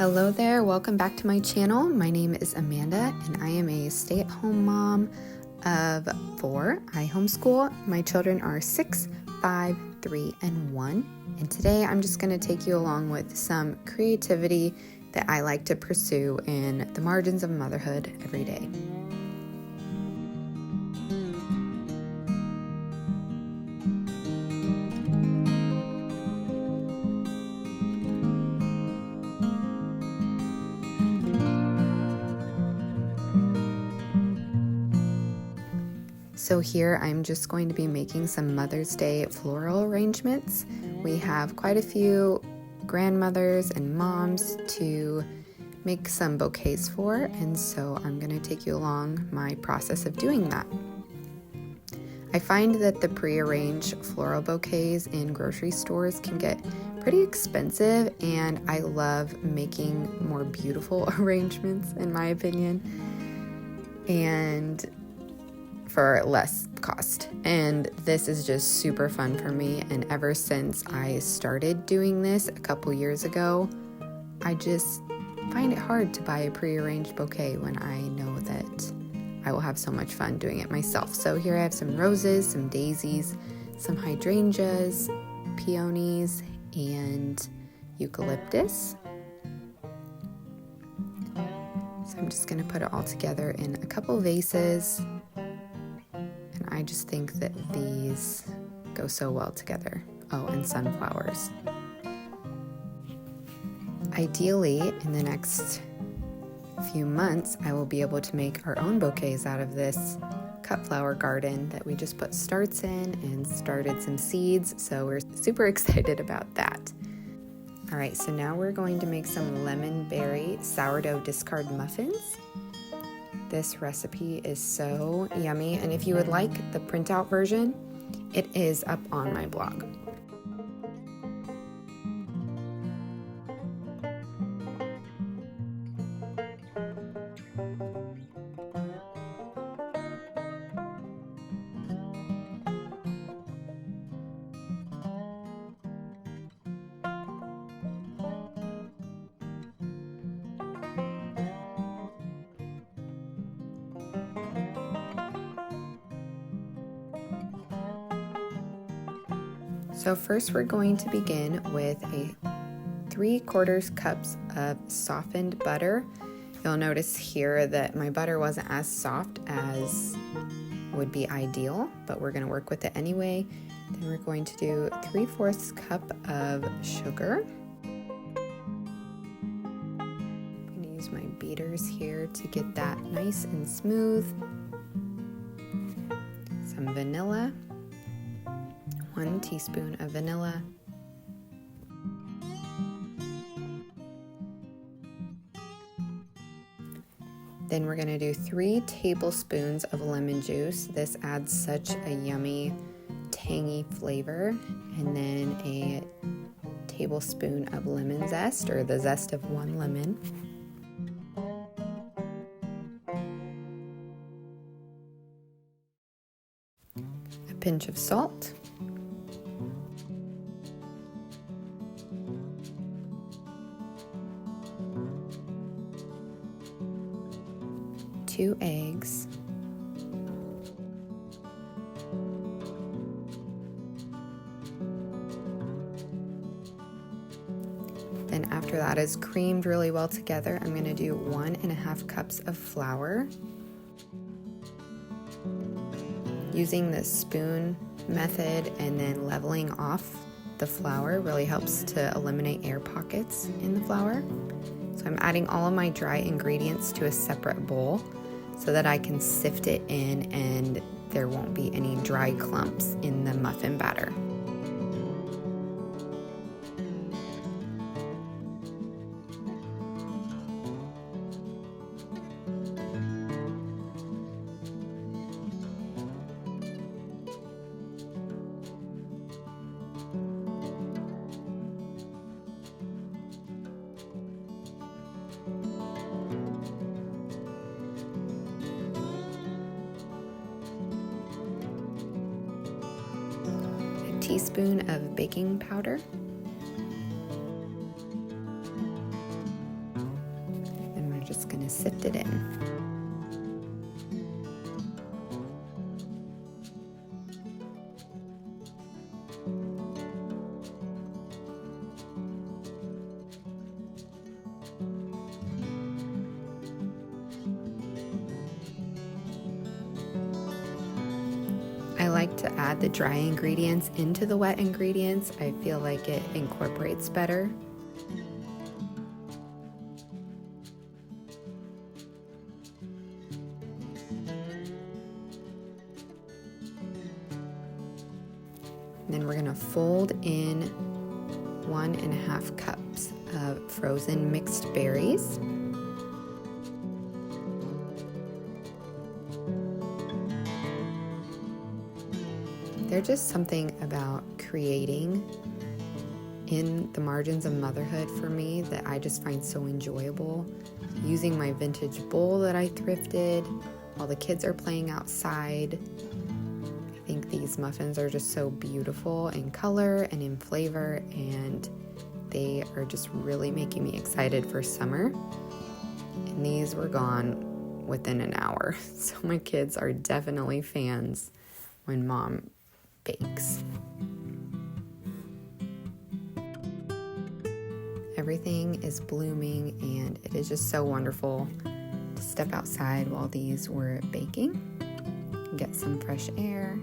Hello there, welcome back to my channel. My name is Amanda and I am a stay-at-home mom of 4. I homeschool. My children are 6, 5, 3, and 1. And today I'm just going to take you along with some creativity that I like to pursue in the margins of motherhood every day. So here I'm just going to be making some Mother's Day floral arrangements. We have quite a few grandmothers and moms to make some bouquets for, and so I'm going to take you along my process of doing that. I find that the pre-arranged floral bouquets in grocery stores can get pretty expensive, and I love making more beautiful arrangements, in my opinion, and for less cost. And this is just super fun for me, and ever since I started doing this a couple years ago, I just find it hard to buy a pre-arranged bouquet when I know that I will have so much fun doing it myself. So here I have some roses, some daisies, some hydrangeas, peonies, and eucalyptus. So I'm just going to put it all together in a couple vases. I just think that these go so well together. Oh, and sunflowers. Ideally, in the next few months, I will be able to make our own bouquets out of this cut flower garden that we just put starts in and started some seeds. So we're super excited about that. All right, so now we're going to make some lemon berry sourdough discard muffins. This recipe is so yummy, and if you would like the printout version, it is up on my blog. So first we're going to begin with a 3/4 cups of softened butter. You'll notice here that my butter wasn't as soft as would be ideal, but we're going to work with it anyway. Then we're going to do 3/4 cup of sugar. I'm going to use my beaters here to get that nice and smooth. Some vanilla. 1 teaspoon of vanilla, then we're going to do 3 tablespoons of lemon juice. This adds such a yummy, tangy flavor, and then a tablespoon of lemon zest, or the zest of 1 lemon. A pinch of salt. 2 eggs, then after that is creamed really well together, I'm going to do 1.5 cups of flour. Using the spoon method and then leveling off the flour really helps to eliminate air pockets in the flour. So I'm adding all of my dry ingredients to a separate bowl so that I can sift it in and there won't be any dry clumps in the muffin batter. Teaspoon of baking powder, sift it in. I like to add the dry ingredients into the wet ingredients. I feel like it incorporates better. Then we're gonna fold in 1.5 cups of frozen mixed berries. There's just something about creating in the margins of motherhood for me that I just find so enjoyable. Using my vintage bowl that I thrifted while the kids are playing outside. I think these muffins are just so beautiful in color and in flavor, and they are just really making me excited for summer. And these were gone within an hour. So my kids are definitely fans when mom bakes. Everything is blooming, and it is just so wonderful to step outside while these were baking and get some fresh air.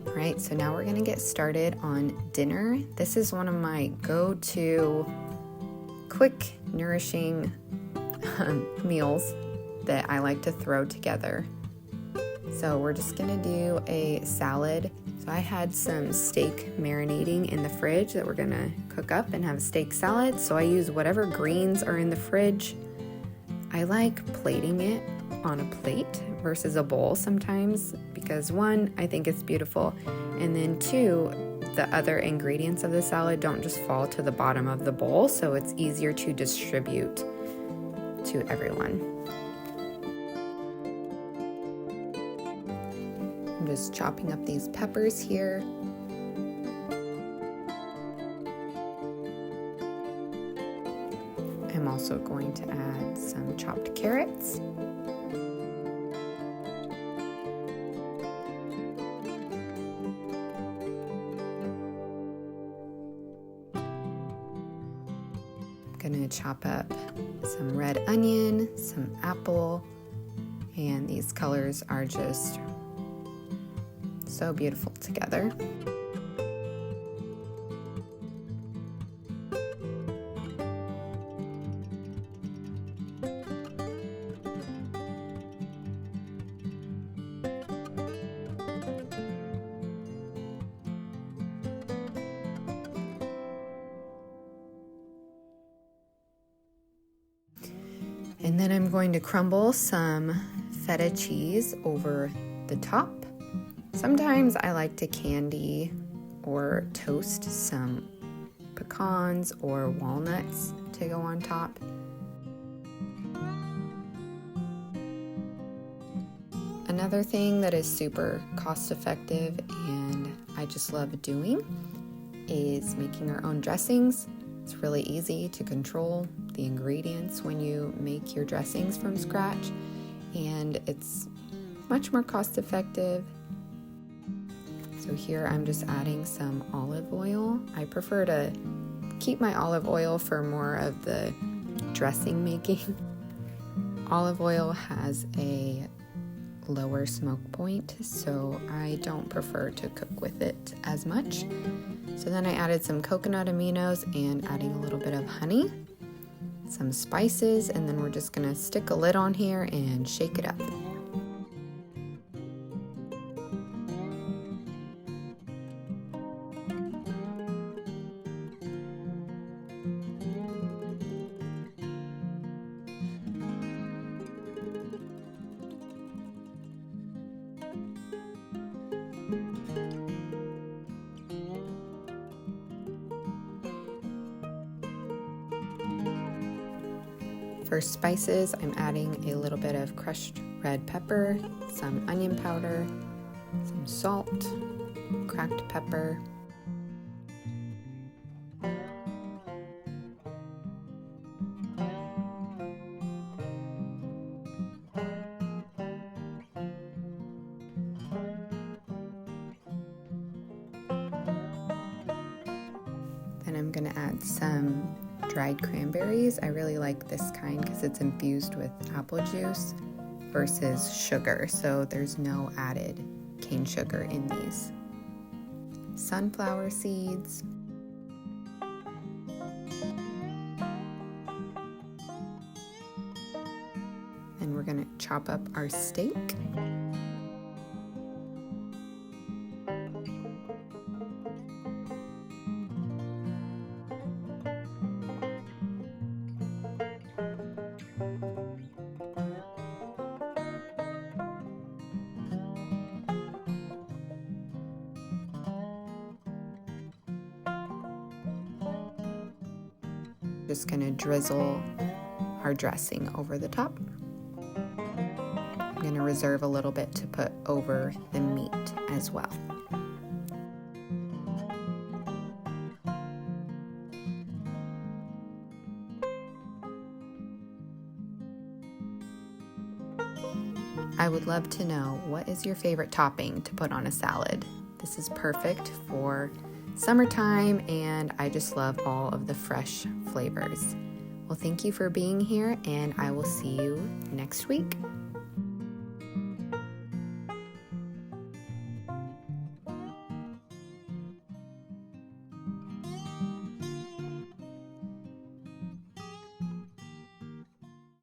All right, so now we're gonna get started on dinner. This is one of my go-to quick, nourishing meals that I like to throw together. So we're just gonna do a salad. So I had some steak marinating in the fridge that we're gonna cook up and have a steak salad. So I use whatever greens are in the fridge. I like plating it on a plate versus a bowl sometimes because one, I think it's beautiful, and then two, the other ingredients of the salad don't just fall to the bottom of the bowl, so it's easier to distribute to everyone. I'm just chopping up these peppers here. I'm also going to add some chopped carrots. I'm gonna chop up some red onion, some apple, and these colors are just so beautiful together. And then I'm going to crumble some feta cheese over the top. Sometimes I like to candy or toast some pecans or walnuts to go on top. Another thing that is super cost effective and I just love doing is making our own dressings. It's really easy to control the ingredients when you make your dressings from scratch, and it's much more cost effective. So here I'm just adding some olive oil. I prefer to keep my olive oil for more of the dressing making. Olive oil has a lower smoke point, so I don't prefer to cook with it as much. So then I added some coconut aminos and adding a little bit of honey, some spices, and then we're just gonna stick a lid on here and shake it up. For spices, I'm adding a little bit of crushed red pepper, some onion powder, some salt, cracked pepper, then I'm going to add some dried cranberries. I really like this kind because it's infused with apple juice versus sugar, so there's no added cane sugar in these. Sunflower seeds, and we're going to chop up our steak. Just going to drizzle our dressing over the top. I'm going to reserve a little bit to put over the meat as well. I would love to know, what is your favorite topping to put on a salad? This is perfect for summertime, and I just love all of the fresh flavors. Well, thank you for being here, and I will see you next week.